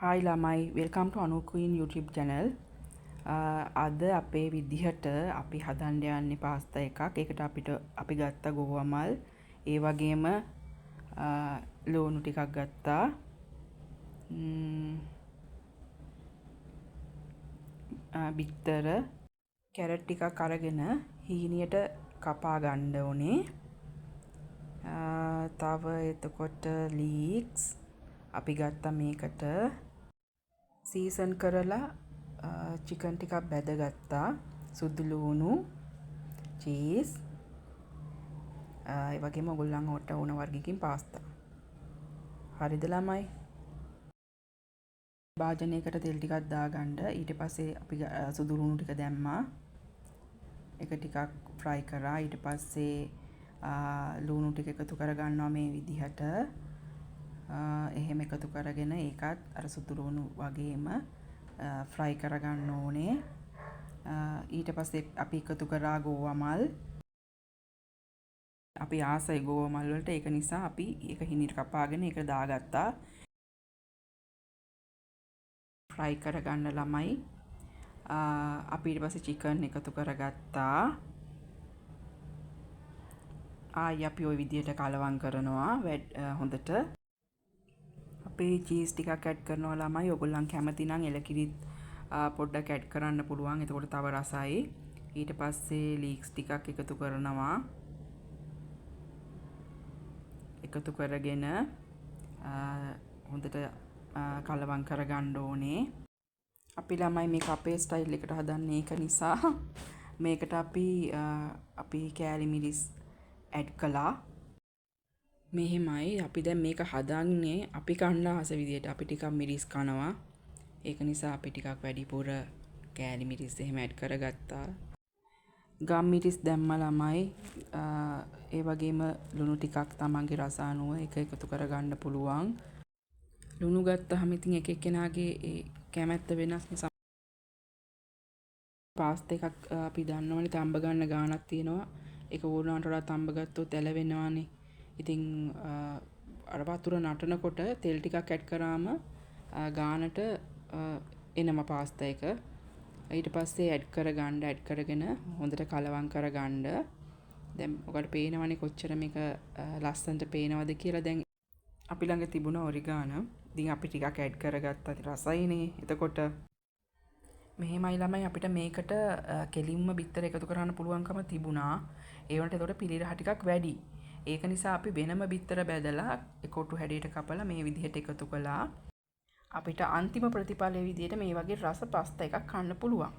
Hi lamai, welcome to Anu Queen YouTube channel. අද අපේ විදිහට අපි හදන්න යන්නේ පාස්තා එකක්. ඒකට අපි ගත්ත ගෝවමල්, ඒ වගේම ලුණු ටිකක් ගත්තා. බිත්තර, කැරට් ටිකක් අරගෙන හීනියට කපා ගන්න ඕනේ. තව එතකොට ලීක්ස් අපි ගත්තා මේකට. සීසන් කරලා චිකන් ටිකක් බැදගත්තා. සුදු ලුණු, චීස්, ඒ වගේම ඔයගොල්ලන් හොට වුණ වර්ගයකින් පාස්තා. හරිද ළමයි? භාජනයකට තෙල් ටිකක් දාගන්න. ඊට පස්සේ අපි සුදු ලුණු ටික දැම්මා. ඒක ටිකක් ෆ්‍රයි කරා. ඊට පස්සේ ලුණු ටික එකතු කරගන්නවා මේ විදිහට. එහෙම එකතු කරගෙන ඒකත් අර සුදු ලුණු වගේම ෆ්‍රයි කරගන්න ඕනේ. ඊට පස්සේ අපි එකතු කරා ගෝවමල්. අපි ආසයි ගෝවමල් වලට, ඒක නිසා අපි ඒක හිණිට කපාගෙන ඒක දාගත්තා. ෆ්‍රයි කරගන්න ළමයි. අපි ඊට පස්සේ චිකන් එකතු කරගත්තා. ආයි අපි ওই විදිහට කලවම් කරනවා හොඳට. අපේ චීස් ටිකක් ඇඩ් කරනවා ළමයි. ඔයගොල්ලන් කැමති නම් එලකිරිත් පොඩ්ඩක් ඇඩ් කරන්න පුළුවන්. එතකොට තව රසයි. ඊට පස්සේ ලීක්ස් ටිකක් එකතු කරනවා. එකතු කරගෙන හොඳට කලවම් කරගන්න ඕනේ. අපි ළමයි මේක අපේ ස්ටයිල් එකට හදන්නේ. ඒක නිසා මේකට අපි කෑලි මිරිස් ඇඩ් කළා. මෙහෙමයි අපි දැන් මේක හදන්නේ අපි කන්න ආස විදියට. අපි ටිකක් මිරිස් කනවා. ඒක නිසා අපි ටිකක් වැඩිපුර කෑලි මිරිස් එහෙම ඇඩ් කරගත්තා. ගම් මිරිස් දැම්ම ළමයි. ඒ වගේම ලුණු ටිකක් තමන්ගේ රස අනුව ඒක එකතු කරගන්න පුළුවන්. ලුණු ගත්තාම ඉතින් එක එක්කෙනාගේ ඒ කැමැත්ත වෙනස් නිසා පාස්තා එකක් අපි දන්නවනේ තඹ ගන්න ගාණක් තියෙනවා. ඒක ඕනකට වඩා තඹ ගත්තොත් ඇලවෙනවානේ. ඉතින් අර වතුර නටනකොට තෙල් ටිකක් ඇඩ් කරාම ගානට එනම පාස්තා එක. ඊට පස්සේ ඇඩ් කරගෙන හොඳට කලවම් කරගන්න. දැන් ඔයාලට පේනවනේ කොච්චර මේක ලස්සනට පේනවද කියලා. දැන් අපි ළඟ තිබුණ ඔරිගානෝ. ඉතින් අපි ටිකක් ඇඩ් කරගත්තා. රසයිනේ. එතකොට මෙහෙමයි ළමයි අපිට මේකට කෙලින්ම බිත්තර එකතු කරන්න පුළුවන්කම තිබුණා. ඒ වුණාට ඒකට පිළිරහ ටිකක් වැඩි. ඒක නිසා අපි වෙනම බිත්තර බැදලා කොටු හැඩයට කපලා මේ විදිහට එකතු කළා. අපිට අන්තිම ප්‍රතිඵලයේ විදිහට මේ වගේ රස පාස්තා එකක් කන්න පුළුවන්.